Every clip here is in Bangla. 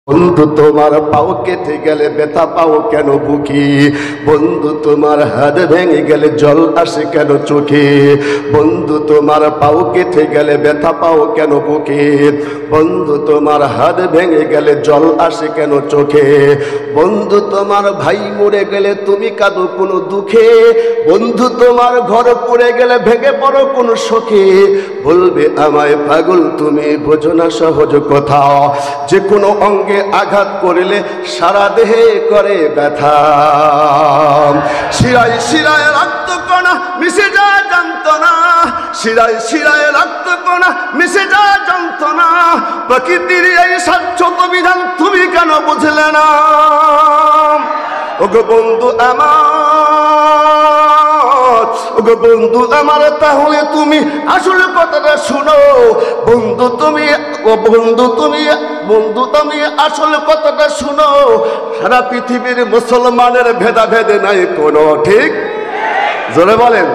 বন্ধু তোমার পাও কেটে গেলে ব্যথা পাও কেন বুকে? বন্ধু তোমার হাত ভেঙে গেলে জল আসে কেন চোখে? বন্ধু তোমার পাও কেটে গেলে ব্যথা পাও কেন বুকে? বন্ধু তোমার হাত ভেঙে গেলে জল আসে কেন চোখে? বন্ধু তোমার ভাই মরে গেলে তুমি কাঁদো কোনো দুঃখে? বন্ধু তোমার ঘর পড়ে গেলে ভেঙে পড়ো কোনো শোকে? বলবে আমায় পাগল তুমি, বোঝো না সহজ কথা, যে কোনো অঙ্গে আঘাত করলে সারা দেহে করে ব্যথা। শিরায় শিরায় রক্ত কণা মিশে যায় যন্ত্রণা, শিরায় শিরায় রক্ত কণা মিশে যায় যন্ত্রণা। প্রকৃতির এই শাশ্বত বিধান তুমি কেন বুঝলে না? ওগো বন্ধু আমার, ওগো বন্ধু আমার, তাহলে তুমি আসল কথাটা শুনো। বন্ধু তুমি, ও বন্ধু তুমি, বন্ধু তুমি আসল কথাটা শুনো। সারা পৃথিবীর মুসলমানের ভেদাভেদ নাই কোনো, ঠিক? জোরে বলেন।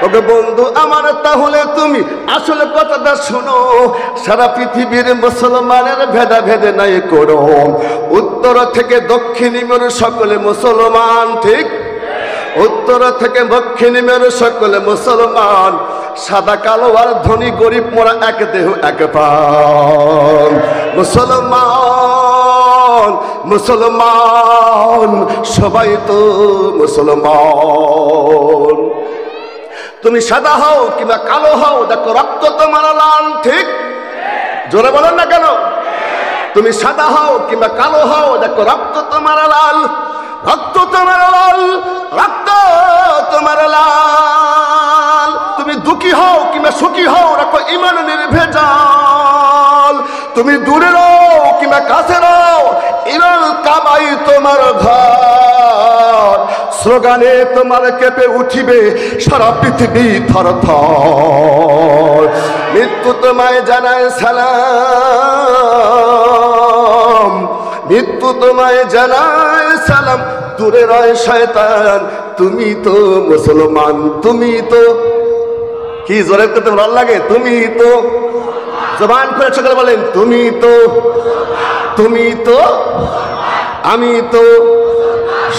ওকে বন্ধু আমার, তাহলে তুমি আসল কথাটা শুনো। সারা পৃথিবীর মুসলমানের ভেদাভেদ নাই কোনো। উত্তর থেকে দক্ষিণ মেরু সকলে মুসলমান, ঠিক? উত্তর থেকে দক্ষিণ মেরু সকলে মুসলমান। সাদা কালো আর ধনী গরিব মোরা এক দেহ এক প্রাণ। মুসলমান মুসলমান সবাই তো মুসলমান। তুমি সাদা হও কিংবা কালো হও, দেখো রক্ত তোমার লাল, ঠিক? জোরে বলেন না কেন? তুমি সাদা হও কিংবা কালো হও, দেখো রক্ত তোমার লাল, রক্ত তোমার লাল, রক্ত তোমার লাল। তুমি দুঃখী হও কিংবা সুখী হও, রাখো ঈমান নির্ভেজাল। তুমি দূরে রও কিংবা কাছে রও, ইলাল কাবাই তোমার ঘর। স্লোগানে তোমার কেঁপে উঠিবে সারা পৃথিবী থর থর। মৃত্যু তোমায় জানায় সালাম, মৃত্যু তোমায় জানায় সালাম। দূরে রয় শয়তান, তুমি তো মুসলমান। তুমি তো কি জোরে করতে ভালো লাগে? তুমি তো জবান করে সকলে বলেন, তুমি তো, তুমি তো, আমি তো,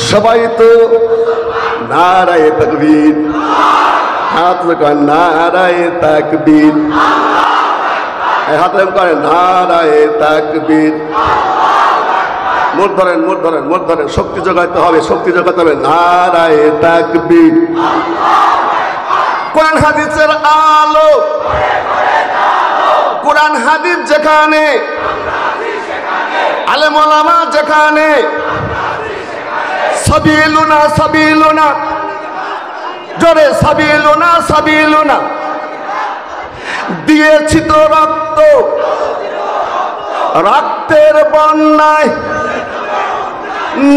সবাই তো। নারায়ে তাকবীর, হাত লাগান নারায়ে তাকবীর, হাত লাগান নারায়ে তাকবীর। মোট ধরেন, মোট ধরেন, মোট ধরেন, শক্তি জোগাইতে হবে, শক্তি জোগাতে হবে। নারায়ে তাকবীর। কোরআন হাদিসের আলো, কোরআন হাদিস যেখানে, আলেম ওলামা যেখানে, সাবিলুনা সাবিলুনা, জোরে সাবিলুনা সাবিলুনা। দিয়েছি তো রক্ত, রক্তের বন্যায়।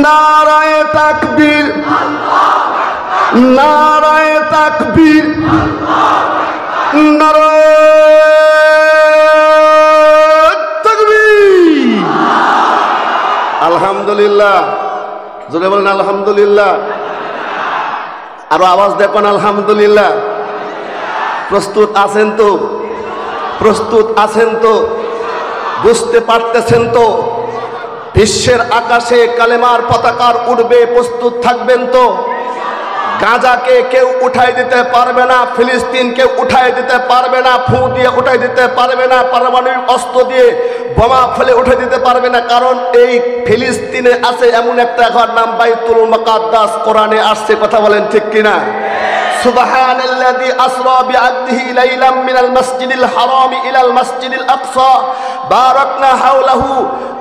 নারায়ে তাকবীর, নারায়ে তাকবীর, নারায়ে তাকবীর। আলহামদুলিল্লাহ, জোরে বলেন আলহামদুলিল্লাহ। আরো আওয়াজ দেখুন আলহামদুলিল্লাহ। প্রস্তুত আছেন তো? প্রস্তুত আছেন তো? বুঝতে পারতেছেন তো? বিশ্বের আকাশে কালেমার পতাকা উড়বে, প্রস্তুত থাকবেন তো? গাজাকে কেউ উঠাই দিতে পারবে না, ফিলিস্তিনকে উঠাই দিতে পারবে না, ফু দিয়ে উঠাই দিতে পারবে না, পারমাণবিক অস্ত্র দিয়ে বোমা ফেলে উঠে দিতে পারবে না। কারণ এই ফিলিস্তিনে আছে এমন একটা ঘর, নাম বাইতুল মুকাদ্দাস। কোরআনে আসছে, কথা বলেন ঠিক কিনা? সুবহানাল্লাযী আসরা বিআবদিহি লাইলাম মিনাল মাসজিদিল হারামি ইলাল মাসজিদিল আকসা বারাকনা হাওলাহু।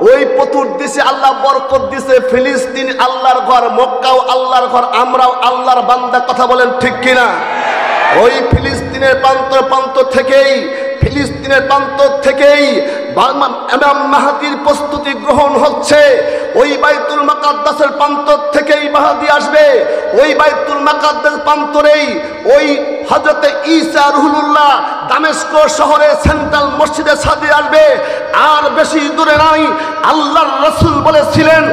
ওই চতুর্দিশে আল্লাহ বরকত দিয়েছে। ফিলিস্তিন আল্লাহর ঘর, মক্কাও আল্লাহর ঘর, আমরাও আল্লাহর বান্দা, কথা বলেন ঠিক কিনা? ওই ফিলিস্তিনের প্রান্ত প্রান্ত থেকেই, ফিলিস্তিনের প্রান্ত থেকেই ইমাম মাহদীর প্রস্তুতি গ্রহণ হচ্ছে। ওই বাইতুল মুকাদ্দাসের প্রান্ত থেকেই মাহদী আসবে। ওই বাইতুল মুকাদ্দাস প্রান্তরেই ওই হযরতে ঈসা রুহুল্লাহ দামেস্ক শহরে সেন্ট্রাল মসজিদে সাদে আসবে। আর বেশি দূরে নাই। আল্লাহর রাসূল বলেছিলেন,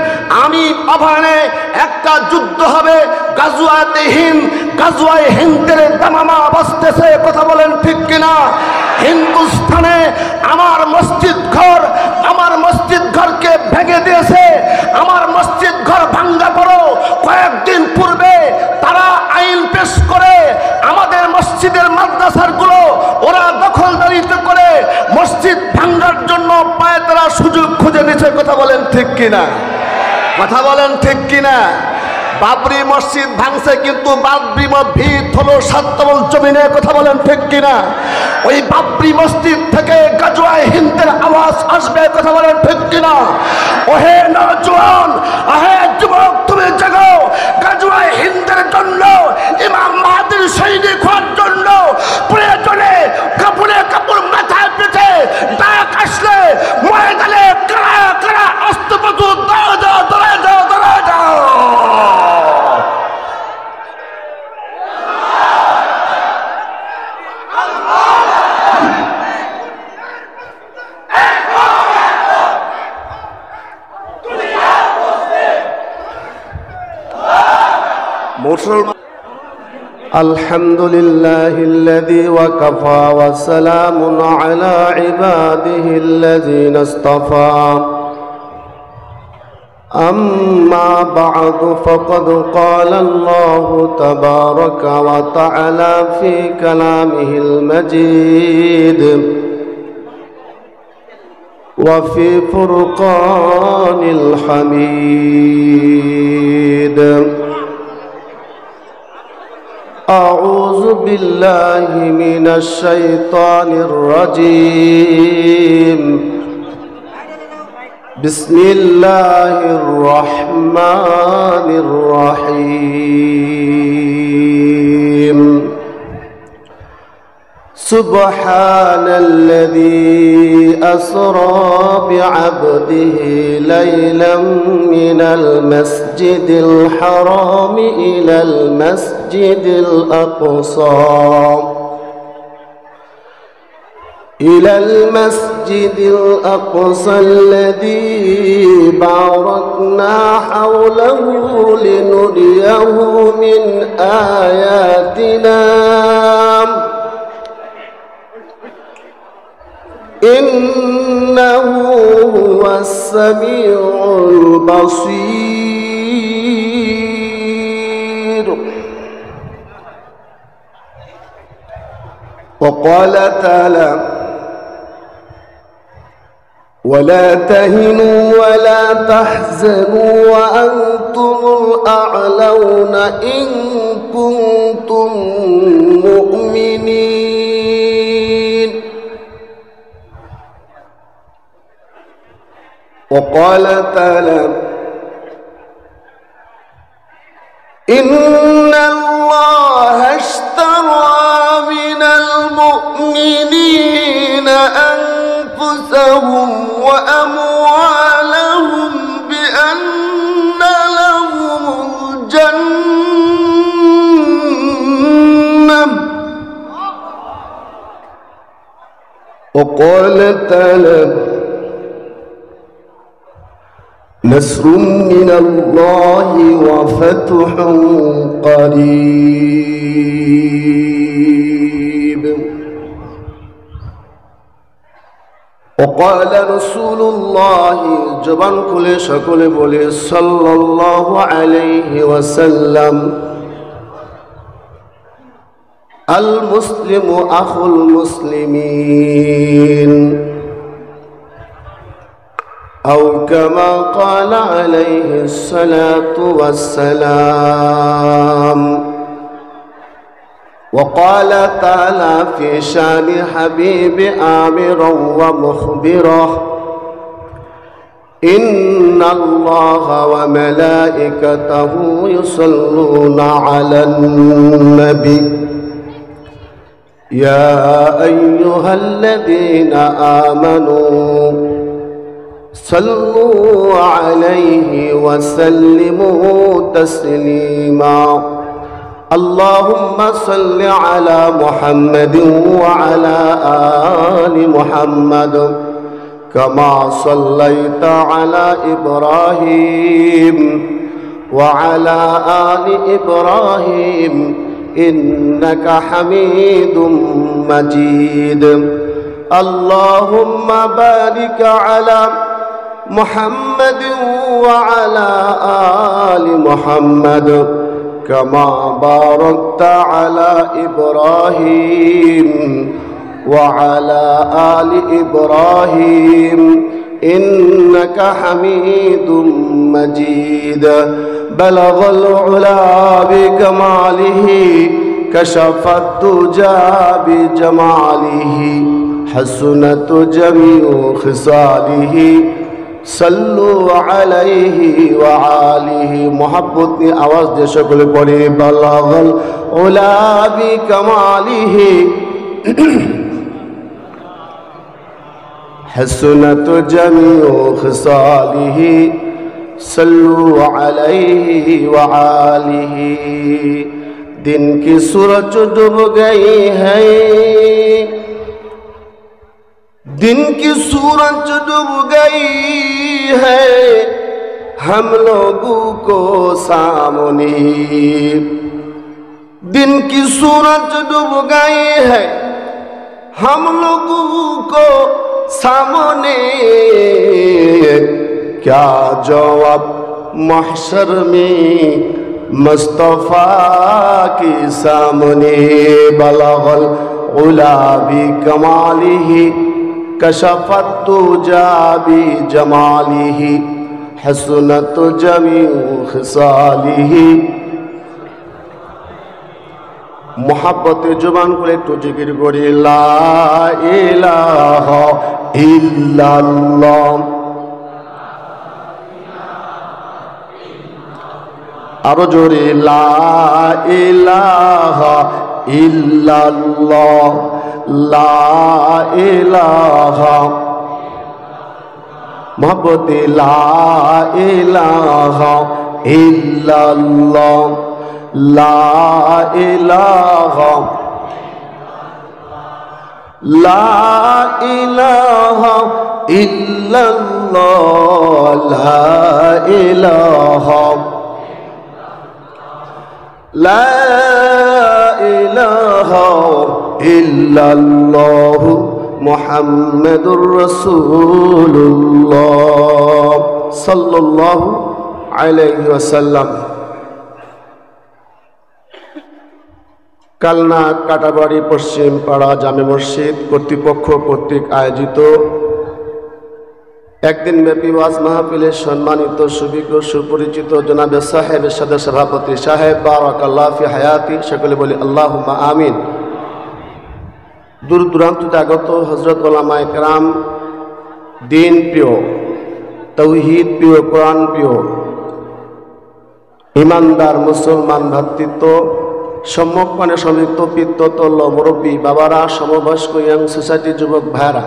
আমি আহ্বানে একটা যুদ্ধ হবে, গাজওয়াতে হিন্দ। গাজওয়ায়ে হিন্দের দামামা বাজতেছে, কথা বলেন ঠিক কিনা? হিন্দুস্তানে আমার মসজিদ ঘর, আমার মসজিদ ঘরকে ভেঙে খুঁজে নিচ্ছে। কথা বলেন ঠিক কিনা? কথা বলেন ঠিক কিনা? বাবরি মসজিদ ভাঙছে, কিন্তু বাবরি ভিত হলো 7 তল জমিনে। কথা বলেন ঠিক কিনা? ওই বাবরি মসজিদ থেকে গাজওয়ায়ে হিন্দের আওয়াজ আসবে। কথা বলেন ঠিক কিনা? ওহে নওজোয়ান, ওহে যুবক, তুমি জাগো। গাজওয়ায়ে হিন্দের জন্য, ইমাম মাহদির সৈনিক হওয়ার জন্য প্রয়োজনে কাপড় মাথায় পেতে ডাক আসলে ময়দানে কারা কারা অস্ত্রপত্র দৌড়ে যাও, দৌড়ে যাও, দৌড়ে যাও। মুসলমান الحمد لله الذي وكفى وسلام على عباده الذين اصطفى أما بعد فقد قال الله تبارك وتعالى في كلامه المجيد وفي فرقان الحميد أعوذ بالله من الشيطان الرجيم بسم الله الرحمن الرحيم سبحان الذي أسرى بعبده ليلا من المسجد الحرام إلى المسجد الأقصى الذي باركنا حوله لنريه من آياتنا إنه هو السميع البصير. وقال تعالى ولا تهنوا ولا تحزنوا وأنتم الأعلون إن كنتم مؤمنين. وقال تعالى إن الله اشترى من المؤمنين أنفسهم وأموالهم بأن لهم الجنة. وقال تعالى نصر من الله وفتح قريب. وقال رسول الله جبان كل شكل بولي صلى الله عليه وسلم المسلم أخو المسلمين أو كما قال عليه الصلاة والسلام. وقال تعالى في شان حبيب آمرا ومخبرا إن الله وملائكته يصلون على النبي يا أيها الذين آمنوا صلوا عليه وسلموا تسليما. اللهم صل على محمد وعلى آل محمد كما صليت على إبراهيم وعلى آل إبراهيم إنك حميد مجيد. اللهم بارك على محمد وعلى آل محمد كما باركت على إبراهيم وعلى آل إبراهيم إنك حميد مجيد بلغ العلا بكماله كشف الدجى بجماله حسنت جميع خصاله صلوا عليه وآله محبت आवाज दे सकले पढ़े بلغ العلا بكماله حسنت جميع خصاله صلوا عليه وآله दिन की सूरज डूब गई है दिन की सूरज डूब गई है हम लोगों को सामने दिन की सूरज डूब गई है हम लोगों को सामने क्या जवाब महशर में मुस्तफा के सामने बलगल उला भी कमालिही कशफत तुजा भी जमालिही हसनत जमीउ खिसालिही मोहब्बत जुबान को एक तो जिक्र करी ला इलाहा इल्लल्लाह आरो जोरे ला इलाहा इल्लल्लाह ला इलाहा मोहब्बत ला इलाहा इल्लल्लाह ला इलाहा ला इलाहा इल्लल्लाह ला इलाहा ला इलाहा इल्लल्लाह मुहम्मदुर रसूलुल्लाह सल्लल्लाहु अलैहि वसल्लम কালনা কাটাবাড়ি পশ্চিম পাড়া জামে মসজিদ কর্তৃপক্ষ কর্তৃক আয়োজিত একদিন ব্যাপী ওয়াজ মাহফিলের সম্মানিত সুবিজ্ঞ সুপরিচিত জনাবে সাহেবের সাথে সভাপতি সাহেব বারাকাল্লাহ ফি হায়াতি সকলে বলি আল্লাহুম্মা আমিন দূর দূরান্ত আগত হযরত উলামায়ে কেরাম দিন প্রিয় তাওহীদ প্রিয় কোরআন প্রিয় ইমানদার মুসলমান ভ্রাতৃত্ব সম্মুখপানে সমৃদ্ধ পিত্ততল্য মুরব্বী বাবারা সমবয়স্ক ইয়াং সোসাইটি যুবক ভাইরা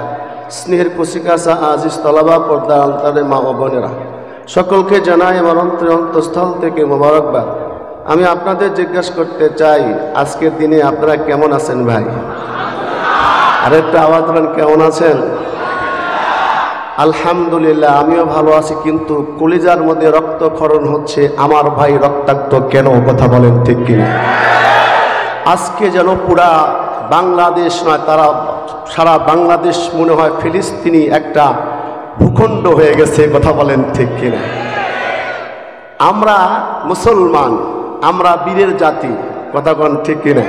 স্নেহের কুশিকাসা আজিজ তলাবা পর্দার অন্তরে মা ও বোনেরা সকলকে জানাই আমার অন্তঃস্থল থেকে মোবারকবাদ। আমি আপনাদের জিজ্ঞাসা করতে চাই আজকের দিনে আপনারা কেমন আছেন ভাই? আরেকটা আওয়াজ দেন, কেমন আছেন? আলহামদুলিল্লাহ আমিও ভালো আছি, কিন্তু কলিজার মধ্যে রক্তক্ষরণ হচ্ছে, আমার ভাই রক্তাক্ত কেন? কথা বলেন ঠিক কিনা? আজকে যেন পুরা বাংলাদেশ নয়, তারা সারা বাংলাদেশ মনে হয় ফিলিস্তিনি একটা ভূখণ্ড হয়ে গেছে। কথা বলেন ঠিক কিনা? আমরা মুসলমান, আমরা বীরের জাতি। কথা বলেন ঠিক কিনা?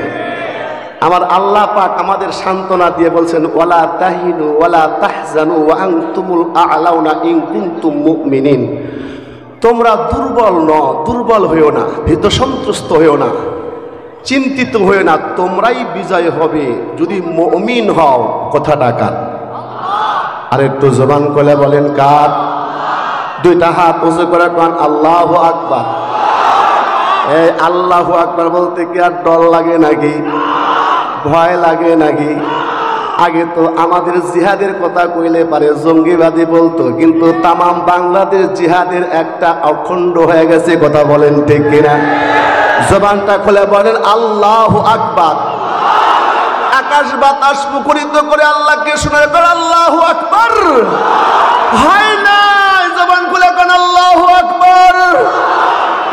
আমার আল্লাহ পাক আমাদের সান্ত্বনা দিয়ে বলছেন ওয়ালা তাহিনু ওয়ালা তাহজানু ওয়া আনতুমুল আ'লাউনা ইন কুনতুম মুমিনিন। তোমরা দুর্বল দুর্বল হইও না, ভীত সন্ত্রস্ত হইও না, চিন্তিত হইও না, তোমরাই বিজয় হবে যদি মুমিন হও। কথাটা কার? আর একটু জবান খুলে বলেন কার? দুইটা হাত উঁচু করে কোন আল্লাহু আকবার। এই আল্লাহু আকবার বলতে কি আর ডর লাগে নাকি? ভয় লাগে নাকি? আগে তো আমাদের জিহাদের কথা কইলে পারে জঙ্গিবাদী বলতো, কিন্তু তামাম বাংলাদেশ জিহাদের একটা অখণ্ড হয়ে গেছে। কথা বলেন ঠিক কিনা? জবানটা খুলে বলেন আল্লাহু আকবার। আকাশ বাতাস মুখরিত করে আল্লাহকে শোনার পর আল্লাহু আকবার হয় না। জবান খুলে কোন আল্লাহু আকবার,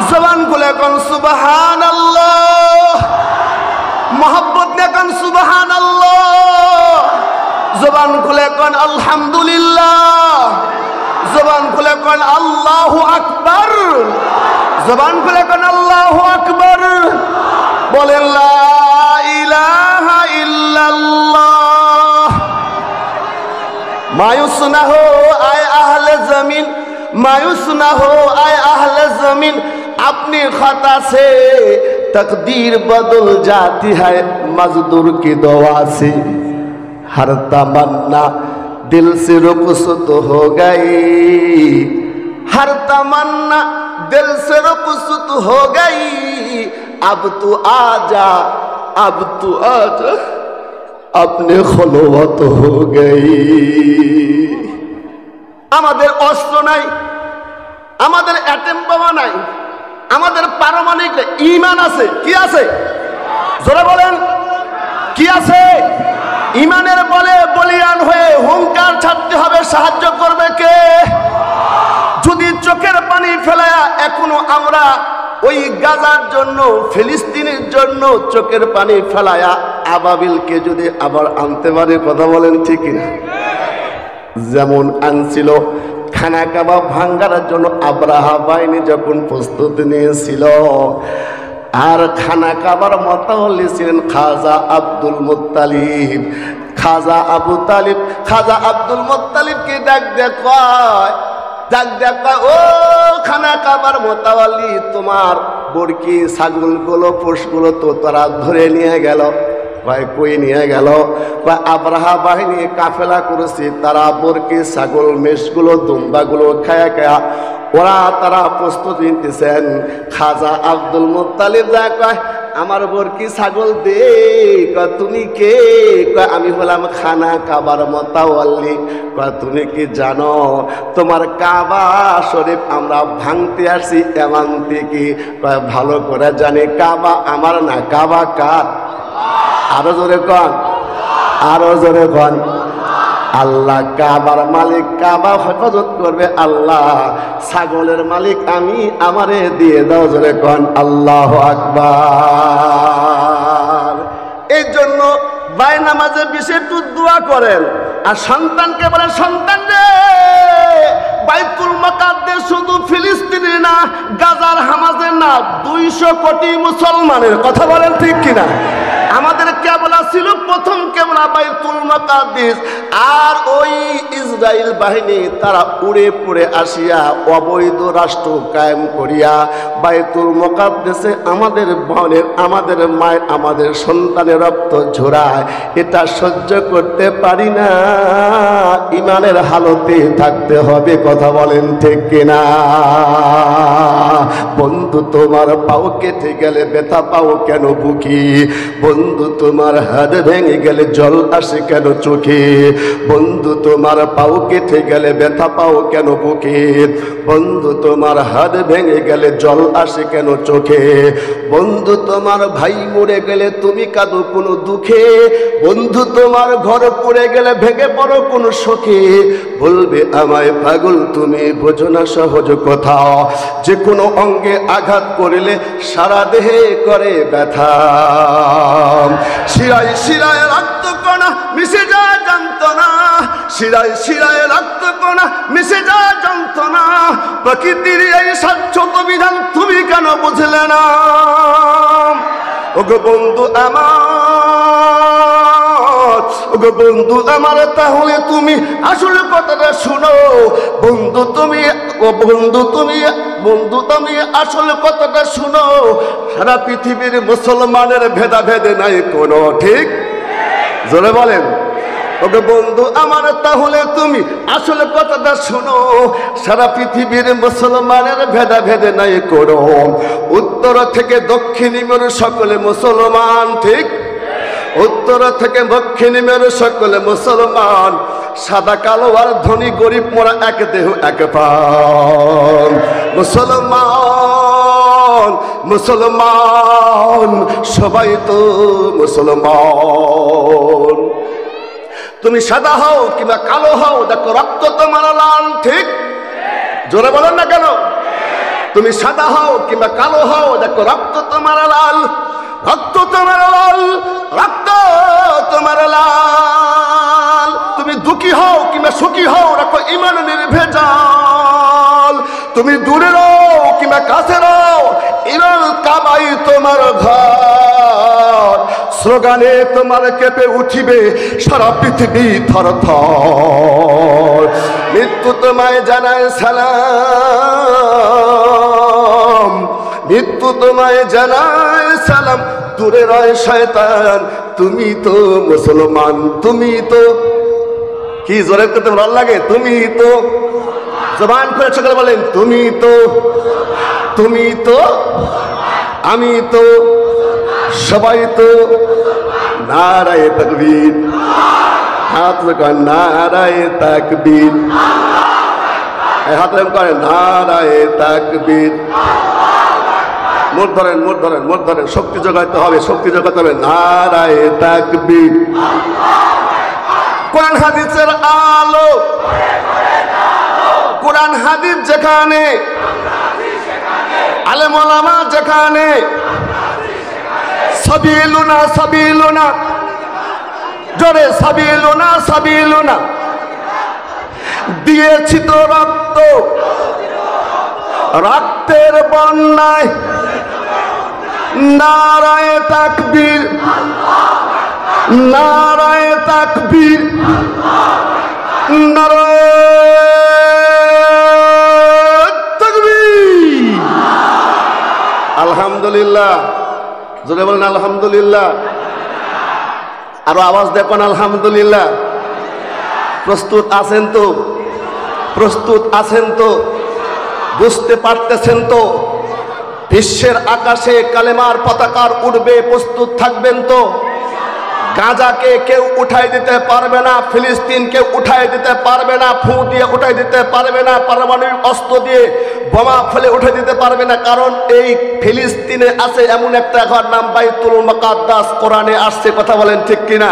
জবান খুলে কোন সুবহানাল্লাহ, মোহাব্বত নিয়ে কোন সুবহানাল্লাহ, জবান খুলে কোন আলহামদুলিল্লাহ, জবান খুলে কোন আল্লাহু আকবার, জবান খুলে কোন আল্লাহু আকবার। বলেন লা ইলাহা ইল্লাল্লাহ মা ইউসনাহু আয় আহলে জমিন मायूस ना हो आए अहले जमीन अपनी खता से तकदीर बदल जाती है मजदूर की दुआ से हर तमन्ना दिल से रुखसत हो गई हर तमन्ना दिल से रुखसत हो गई अब तू आजा अपने खुलवत हो गई আমাদের অস্ত্র নাই আমাদের অ্যাটম বোমা নাই আমাদের পারমাণবিক ঈমান আছে কি আছে জোরে বলেন কি আছে ঈমানের বলে বলিয়ান হয়ে হুঙ্কার ছাড়তে হবে সাহায্য করবে কে যদি চোখের পানি ফেলায়া এখনো আমরা ওই গাজার জন্য ফিলিস্তিনের জন্য চোখের পানি ফেলায়া আবাবিলকে যদি আবার আনতে পারে কথা বলেন ঠিক না যেমন আনছিল খানা কাবাব ভাঙ্গার জন্য আব্রাহা বাহিনী যখন প্রস্তুতি নিয়েছিল আর খানা কাবার মোতাওয়াল্লি ছিলেন খাজা আব্দুল মুত্তালিব খাজা আব্দুল মুত্তালিবকে ডাক দেখায় ও খানা কাবার মোতাওয়াল্লি তোমার বরকি ছাগলগুলো পোষগুলো তো তারা ধরে নিয়ে গেল কই নিয়ে গেল আব্রাহা বাহিনী কাফেলা করেছে তারা বরকি ছাগল মেষগুলো দুম্বাগুলো খায়া ওরা তারা প্রস্তুতি নিতেছেন খাজা আব্দুল মুত্তালিব যা কয় আমার বরকি ছাগল দে তুমি কে আমি হলাম খানা কাবার মোতাওয়াল্লি তুমি কি জানো তোমার কাবা শরীফ আমরা ভাঙতে আসছি এমন থেকে ভালো করে জানি কাবা আমার না কাবা কার আরো জোরে কন আল্লাহ কাবার মালিক কাবা হেফাজত করবে আল্লাহ ছাগলের মালিক আমি আমারে দিয়ে দাও জোরে কন আল্লাহু আকবার এই জন্য বাই নামাজে বিশেষ দোয়া করেন আর সন্তানকে বলেন সন্তান রে বাইতুল মুকাদ্দাস শুধু ফিলিস্তিনের না গাজার হামাজের না 200 কোটি মুসলমানের কথা বলেন ঠিক কিনা আমাদের কেবলা ছিল প্রথম কেবলা বাইতুল মুকাদ্দাস আর ওই ইসরায়েল বাহিনী তারা উড়ে পড়ে আসিয়া অবৈধ রাষ্ট্র কায়েম করিয়া বাইতুল মুকাদ্দাসে আমাদের বোনের আমাদের মায়ের আমাদের সন্তানের রক্ত ঝরায় এটা সহ্য করতে পারি না ঈমানের হালতে থাকতে হবে কথা বলেন ঠিক কিনা বন্ধু তোমার পাও কেটে গেলে ব্যথা পাও কেন বুকে বন্ধু তোমার হাত ভেঙে গেলে জল আসে কেন চোখে বন্ধু তোমার পাও কেটে গেলে ব্যথা পাও কেন বুকে বন্ধু তোমার হাত ভেঙে গেলে জল আসে কেন চোখে বন্ধু তোমার ভাই মরে গেলে তুমি কাঁদো কোনো দুঃখে বন্ধু তোমার ঘর পড়ে গেলে ভেঙে পড়ো কোনো শোকে বলবে আমায় পাগল তুমি বোঝো না সহজ কথা যে কোনো অঙ্গে আঘাত করিলে সারা দেহে করে ব্যথা শিরায় শিরায় রক্ত কণা মিশে যায় যন্ত্রণা শিরায় শিরায় রক্ত কণা মিশে যায় যন্ত্রণা প্রকৃতির এই শাশ্বত বিধান তুমি কেন বুঝলে না ওগো বন্ধু আমার ওগো বন্ধু আমার তাহলে তুমি আসলে কথাটা শুনো বন্ধু তুমি আসলে কথাটা শুনো সারা পৃথিবীর মুসলমানের ভেদাভেদ নাই কোনো ঠিক জোরে বলেন ওগো বন্ধু আমার তাহলে তুমি আসলে কথাটা শুনো সারা পৃথিবীর মুসলমানের ভেদাভেদ নাই কোনো উত্তর থেকে দক্ষিণী মেরু সকলে মুসলমান ঠিক উত্তর থেকে দক্ষিণী মেরু সকলে মুসলমান সাদা কালো আর ধনী গরিব মোরা এক দেহ এক প্রাণ মুসলমান মুসলমান সবাই তো মুসলমান তুমি সাদা হও কিংবা কালো হও দেখো রক্ত তোমার লাল ঠিক জোরে বলেন না কেন তুমি সাদা হও কিংবা কালো হও দেখো রক্ত তোমার লাল রক্ত তোমার লাল রক্ত তোমার লাল তুমি দুঃখী হও কিংবা সুখী হও রাখো ঈমান নির্ভেজাল তুমি দূরে রও কিংবা কাছে রও ঈমান কাবাই তোমার ঘর স্লোগানে তোমার কেঁপে উঠিবে সারা পৃথিবী থরথর। মৃত্যু তোমায় জানায় সালাম, মৃত্যু তোমায় জানায় সালাম, দূরে রয় শয়তান, তুমি তো মুসলমান, তুমি তো কি জোরে করতে ভালো লাগে, তুমি তো জবান করে সকালে বলেন তুমি তো, তুমি তো, আমি তো, সবাই তো। নারায়ে তাকবীর, হাত করেন নারায়ে তাকবীর, হাত করেন নারায়ে তাকবীর। মোট ধরেন, মোট ধরেন, মোট ধরেন, শক্তি জোগাইতে হবে, শক্তি জোগাতে হবে। নারায়ে তাকবীর। কোরআন হাদিসের আলো, কোরআন হাদিস যেখানে, আলেম ওলামা যেখানে, সাবিলুনা সাবিলুনা, জোরে সাবিলুনা সাবিলুনা, দিয়েছি তো রক্ত, রক্তের বন্যায়। নারায়ে তাকবীর, নারায়ে তাকবীর, নারায়ে তাকবীর। আলহামদুলিল্লাহ, জোরে বলেন আলহামদুলিল্লাহ। আরো আওয়াজ দেখুন আলহামদুলিল্লাহ। প্রস্তুত আছেন তো? প্রস্তুত আছেন তো? বুঝতে পারতেছেন তো? বিশ্বের আকাশে কালেমার পতাকা উড়বে, প্রস্তুত থাকবেন তো? গাজাকে কেউ উঠাই দিতে পারবে না, ফিলিস্তিনকে উঠাই দিতে পারবে না, ফু দিয়ে উঠাই দিতে পারবে না, পারমাণবিক অস্ত্র দিয়ে বোমা ফেলে উঠে দিতে পারবে না। কারণ এই ফিলিস্তিনে আছে এমন একটা ঘর, নাম বাইতুল মুকাদ্দাস, কোরআনে আসছে। কথা বলেন ঠিক কিনা?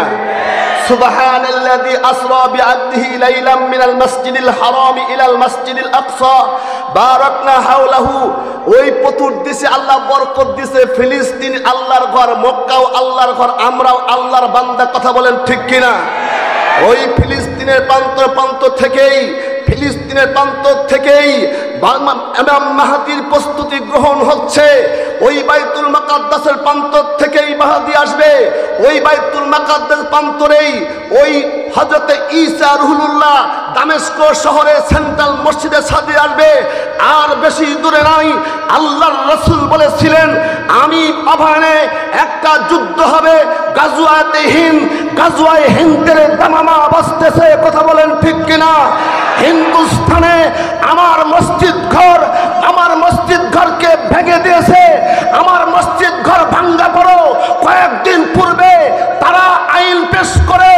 সুবহানাল্লাযী আসরা বিআবদিহি লাইলাম মিনাল মাসজিদিল হারামি ইলাল মাসজিদিল আকসা বারাকনা হাওলাহু। ওই চতুর্দিশে আল্লাহ বরকত দিয়েছে। ফিলিস্তিন আল্লাহর ঘর, মক্কাও আল্লাহর ঘর, আমরাও আল্লাহর বান্দা। কথা বলেন ঠিক কিনা? ওই ফিলিস্তিনের প্রান্ত প্রান্ত থেকেই, ফিলিস্তিনের প্রান্ত থেকেই ইমাম মাহদীর প্রস্তুতি গ্রহণ হচ্ছে। ওই বাইতুল মুকাদ্দাসের প্রান্ত থেকেই মাহদী আসবে। ওই বাইতুল মুকাদ্দাস প্রান্তরেই ওই হযরতে ঈসা রুহুল্লাহ দামেস্ক শহরে সেন্ট্রাল মসজিদে সাজিয়ে আসবে। আর বেশি দূরে নাই। আল্লাহর রাসূল বলেছিলেন, আমি আহ্বানে একটা যুদ্ধ হবে, গাজওয়াতে হিন্দ। গাজওয়ায়ে হিন্দের দামামা বাজতেছে। কথা বলেন ঠিক কিনা? হিন্দুস্তানে আমার মসজিদ ঘর, আমার মসজিদ ঘরকে ভেঙে দিয়েছে। আমার মসজিদ ঘর ভাঙ্গা পড়ো। কয়েকদিন পূর্বে তারা আইন পেশ করে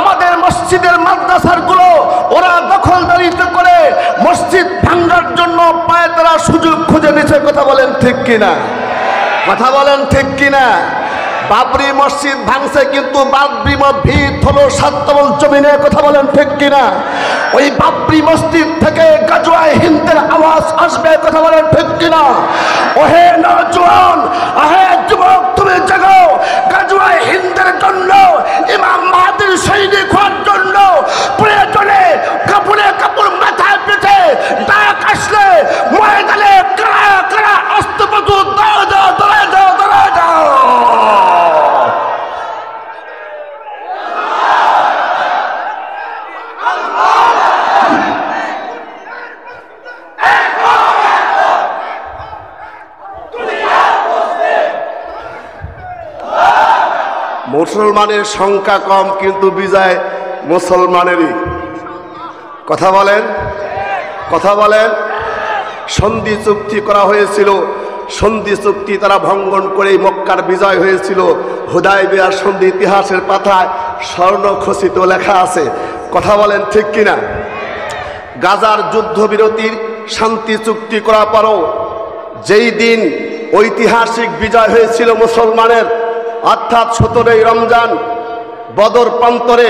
আমাদের মসজিদের মাদ্রাসার গুলো ওরা দখলদারিতে করে মসজিদ ভাঙ্গার জন্য পায়ে তারা সুযোগ খুঁজে নিচ্ছে। কথা বলেন ঠিক কিনা? কথা বলেন ঠিক কিনা? বাবরি মসজিদ ভাঙছে, কিন্তু বাবরি ভিত হলো 7 তল জমিনে। কথা বলেন ঠিক কিনা? ওই বাবরি মসজিদ থেকে গাজওয়ায়ে হিন্দের আওয়াজ আসবে। কথা বলেন ঠিক কিনা? ওহে নওজোয়ান, ওহে যুবক, তুমি জাগো। গাজওয়ায়ে হিন্দের জন্য, ইমাম মাহদীর সৈনিক হওয়ার জন্য প্রয়োজনে কাপড়ে কাপড় মাথায় পেতে ডাক আসলে ময়দানে কারা কারা অস্ত্রপত্র দাও দাও দাও দাও দাও দাও। মুসলমানের সংখ্যা কম, কিন্তু বিজয় মুসলমানেরই। কথা বলেন, কথা বলেন। সন্ধি চুক্তি করা হয়েছিল, সন্ধি চুক্তি তারা ভঙ্গন করে মক্কার বিজয় হয়েছিল। হুদায়বিয়ার সন্ধি ইতিহাসের পাতায় স্বর্ণখচিত লেখা আছে। কথা বলেন ঠিক কিনা? গাজার যুদ্ধবিরতির শান্তি চুক্তি করার পরও যেই দিন ঐতিহাসিক বিজয় হয়েছিল মুসলমানের, অর্থাৎ 17ই রমজান বদর প্রান্তরে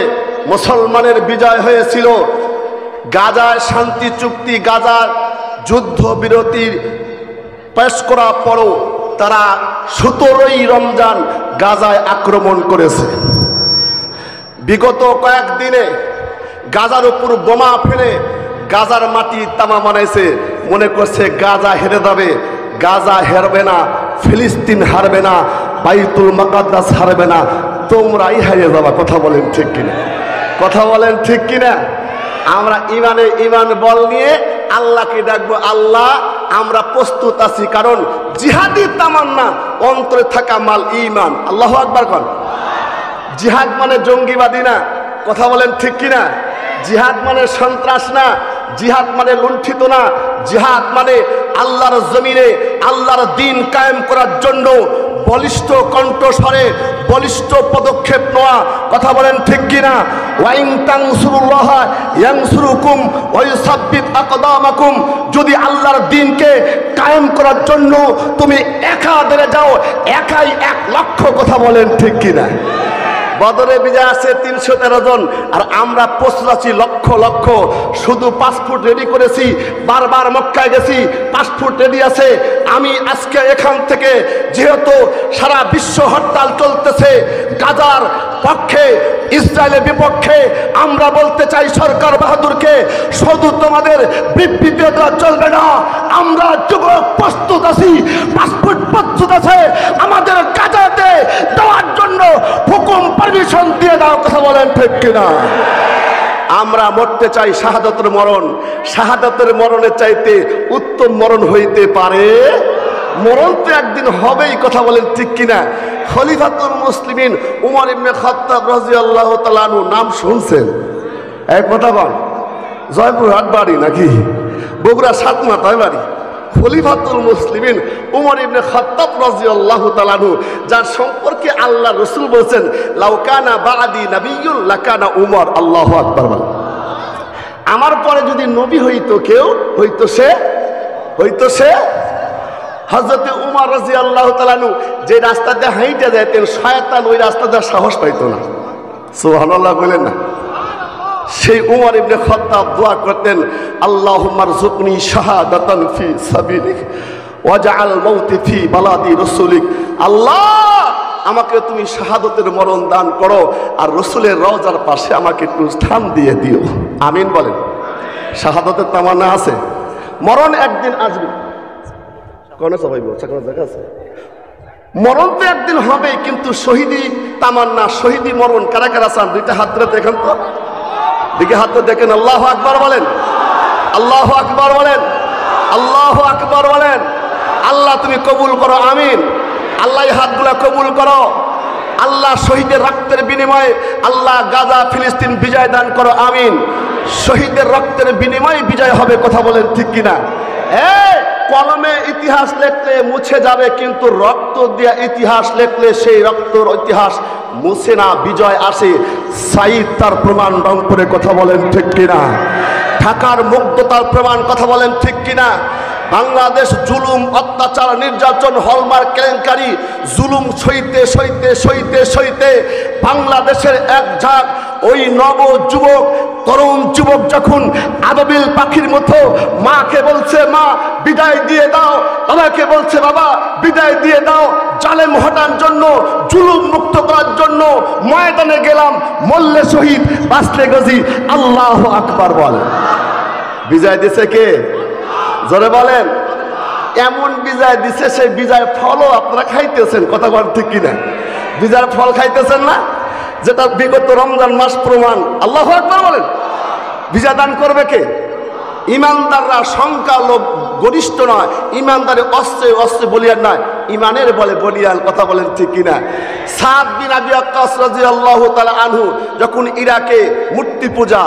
মুসলমানের বিজয় হয়েছিল। গাজায় শান্তি চুক্তি, গাজার যুদ্ধবিরতির পেশ করার পরও তারা 17ই রমজান গাজায় আক্রমণ করেছে। বিগত কয়েকদিনে গাজার উপর বোমা ফেলে গাজার মাটি তামা বানাইছে। মনে করছে গাজা হেরে যাবে। গাজা হেরবে না, ফিলিস্তিন হারবে না, বাইতুল মুকাদ্দাস হারবে না, তোমরাই হারিয়ে যাবা। কথা বলেন ঠিক কিনা? কথা বলেন ঠিক কিনা? আমরা ইমান বল নিয়ে আল্লাহকে ডাকবো, আল্লাহ আমরা প্রস্তুত আছি, কারণ জিহাদি তামান্না অন্তরে থাকা মাল ঈমান। আল্লাহু আকবার কোন। জিহাদ মানে জঙ্গিবাদী না। কথা বলেন ঠিক কিনা? জিহাদ মানে সন্ত্রাস না, জিহাদ মানে লুণ্ঠিত না, জিহাদ মানে আল্লাহর জমিনে আল্লাহর দ্বীন কায়েম করার জন্য বলিষ্ঠ কণ্ঠস্বরে বলিষ্ঠ পদক্ষেপ নেওয়া। কথা বলেন ঠিক কিনা? ওয়াইন তানসুরুল্লাহ ইয়ানসুরুকুম ওয়া ইউসাব্বিত আকদামাকুম। যদি আল্লাহর দ্বীনকে কায়েম করার জন্য তুমি একা ধরে যাও, একাই 1 লক্ষ। কথা বলেন ঠিক কিনা? বদরে বিজয় আছে 313 জন, আর আমরা প্রস্তুত আছি লক্ষ লক্ষ। শুধু পাসপোর্ট রেডি করেছি, বারবার মক্কায় গেছি, পাসপোর্ট রেডি আছে। আমি আজকে এখান থেকে, যেহেতু সারা বিশ্ব হরতাল চলতেছে গাজার পক্ষে, ইসরায়েলের বিপক্ষে, আমরা বলতে চাই সরকার বাহাদুরকে, শুধু তোমাদের বিবৃতি দেওয়া চলবে না। আমরা যুবক প্রস্তুত আছি, পাসপোর্ট প্রস্তুত আছে, আমাদের গাজাতে দেওয়ার জন্য হুকুম পারমিশন দিয়ে দাও। কথা বলেন ঠিক কিনা? আমরা মরতে চাই শাহাদাতের মরণ। শাহাদাতের মরণের চাইতে উত্তম মরণ হইতে পারে? মরণ তো একদিন হবেই। কথা বলেন ঠিক কিনা? খলিফাতুল মুসলিমিন উমর ইবনে খাত্তাব রাদিয়াল্লাহু তাআলা আনহু নাম শুনছেন? এক কথা বল, জয়পুরহাট বাড়ি নাকি বগুড়া সাতমাথায় বাড়ি। খলিফাতুল মুসলিমিন উমর ইবনে খাত্তাব রাদিয়াল্লাহু তাআলা আনহু, যার সম্পর্কে আল্লাহ রাসূল বলেছেন লাউ কানা বাদি নাবিয়্যুন লাকানা উমর। আল্লাহু আকবার বল। আমার পরে যদি নবী হইতো কেউ, হইতো সে হযরত উমর রাদিয়াল্লাহু তাআলা আনহু যে রাস্তা দিয়ে হাঁইটা যেতেন, শয়তান ওই রাস্তা দিয়ে সাহস পাইতো না। সুবহানাল্লাহ বলেন না? সেই উমর ইবনে খাত্তাব দোয়া করতেন, আল্লাহুম্মা রযুকনি শাহাদাতান ফি সাবিলিক ওয়াজআল মাউতি ফি বালাদি রাসূলিক। আল্লাহ আমাকে তুমি শাহাদাতের মরণ দান করো, আর রাসূলের রওজার পাশে আমাকে একটু স্থান দিয়ে দিও। আমিন বলেন। শাহাদাতের তামান্না আছে, মরণ একদিন আসবে। কোন সবাই বলছে কোন জায়গা আছে? মরণ তো একদিন হবে, কিন্তু শহীদি তামান্না, শহীদি মরণ কারা কারা চান? 2টা হাত ধরে দেখেন তো, দিকে হাত দেখেন। আল্লাহু আকবার বলেন, আল্লাহু আকবার বলেন, আল্লাহু আকবার বলেন। আল্লাহ তুমি কবুল করো, আমিন। আল্লাহ এই হাতগুলা কবুল করো। আল্লাহ শহীদের রক্তের বিনিময়ে আল্লাহ গাজা ফিলিস্তিন বিজয় দান করো, আমিন। শহীদের রক্তের বিনিময়ে বিজয় হবে। কথা বলেন ঠিক কিনা? কলমে ইতিহাস লেখলে মুছে যাবে, কিন্তু রক্ত দিয়া ইতিহাস লেখলে সেই রক্তর ইতিহাস মুছে না, বিজয় আসে। সাইদ তার প্রমাণ রংপুরে। কথা বলেন ঠিক কিনা? ঢাকার মুগ্ধতার প্রমাণ। কথা বলেন ঠিক কিনা? বাংলাদেশ জুলুম, অত্যাচার, নির্যাতন, হলমার্ক কেলেঙ্কারি, জুলুম সইতে সইতে সইতে সইতে বাংলাদেশের এক ঝাঁক ওই নব যুবক, তরুণ যুবক যখন আবাবিল পাখির মতো মাকে বলছে মা বিদায় দিয়ে দাও, বাবাকে বলছে বাবা বিদায় দিয়ে দাও, জালেম হটার জন্য, জুলুম মুক্ত করার জন্য ময়দানে গেলাম, মরলে শহীদ বাঁচলে গাজী। আল্লাহু আকবার বল। বিজয় দিছে কে? জোরে বলেন। এমন বিজয় দিছে, সেই বিজয় ফলও আপনারা খাইতেছেন। কথা বলেন ঠিক কিনা? বিজয়ের ফল খাইতেছেন না, যেটা বিগত রমজান মাস প্রমাণ। আল্লাহু আকবার বলেন। বিজয় দান করবে কে? ইমানদাররা সংখ্যা লোক গরিষ্ঠ নয়, ইমানদারে অস্ত্রে অস্ত্রে বলিয়ান নয়, ইমানের বলে বলিয়ান। কথা বলেন ঠিক কিনা? সাদ বিন আবি ওয়াক্কাস রাদিয়াল্লাহু তাআলা আনহু যখন ইরাকে মূর্তি পূজা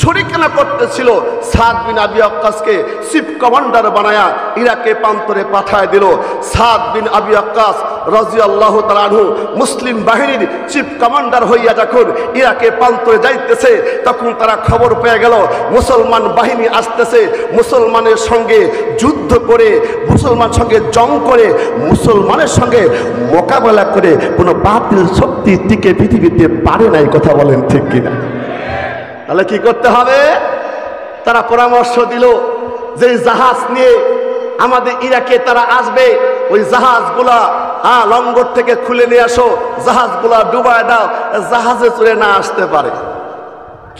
শরিকানা করতেছিল, সাদ বিন আবি ওয়াক্কাসকে চিফ কমান্ডার বানায়া ইরাকে প্রান্তরে পাঠায় দিল। সাদ বিন আবি ওয়াক্কাস রাদিয়াল্লাহু তাআলা আনহু মুসলিম বাহিনীর চিফ কমান্ডার হইয়া যখন ইরাকে প্রান্তরে যাইতেছে, তখন তারা খবর পেয়ে গেল মুসলমান বাহিনী আসতেছে। মুসলমানের সঙ্গে যুদ্ধ করে, মুসলমান সঙ্গে জং করে, মুসলমানের সঙ্গে মোকাবেলা করে কোনো বাতিল শক্তি টিকে পৃথিবীতে পারে নাই। কথা বলেন ঠিক কিনা? তাহলে কি করতে হবে? তারা পরামর্শ দিল যে জাহাজ নিয়ে আমাদের ইরাকে তারা আসবে, ওই জাহাজগুলা লঙ্গর থেকে খুলে নিয়ে আসো, জাহাজগুলা ডুবায় দাও, জাহাজে চড়ে না আসতে পারে।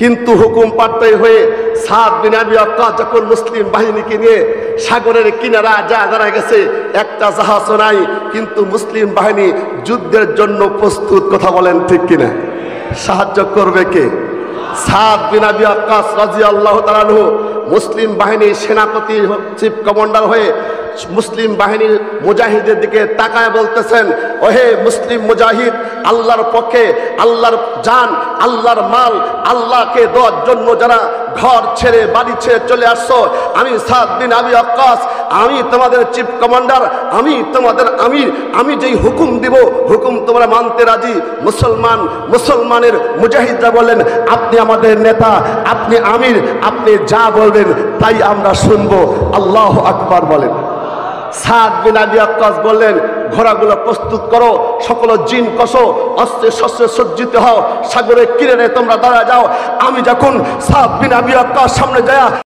কিন্তু হুকুম পাল্টে হয়ে সাদ বিন আবি ওয়াক্কাস যখন মুসলিম বাহিনীকে নিয়ে সাগরের কিনারা দাঁড়ায় গেছে, একটা জাহাজও নাই, কিন্তু মুসলিম বাহিনী যুদ্ধের জন্য প্রস্তুত। কথা বলেন ঠিক কিনা? সাহায্য করবে কে? সাদ বিন আবি ওয়াক্কাস রাদিয়াল্লাহু তাআলা আনহু মুসলিম বাহিনীর সেনাপতি, চিফ কমান্ডার হয়ে মুসলিম বাহিনীর মুজাহিদের দিকে তাকায় বলতেছেন, ওহে মুসলিম মুজাহিদ, আল্লাহর পক্ষে আল্লাহর জান, আল্লাহর মাল আল্লাহকে দেওয়ার জন্য যারা ঘর ছেড়ে বাড়ি ছেড়ে চলে আসছো, আমি সাদ বিন আবি ওয়াক্কাস, আমি তোমাদের চিফ কমান্ডার, আমি তোমাদের আমির, আমি যেই হুকুম দিব হুকুম তোমরা মানতে রাজি। মুসলমানের মুজাহিদরা বলেন, আপনি আমাদের নেতা, আপনি আমির, আপনি যা বলবেন তাই আমরা শুনবো। আল্লাহু আকবার বলেন। সাদ বিন আবি ওয়াক্কাস বললেন, ঘোড়াগুলো প্রস্তুত করো, সকল জিন কষো, অস্ত্রে শস্ত্রে সজ্জিত হও, সাগরের কিনারে তোমরা দাঁড়া যাও। আমি যখন সাদ বিন আবি ওয়াক্কাস সামনে যায়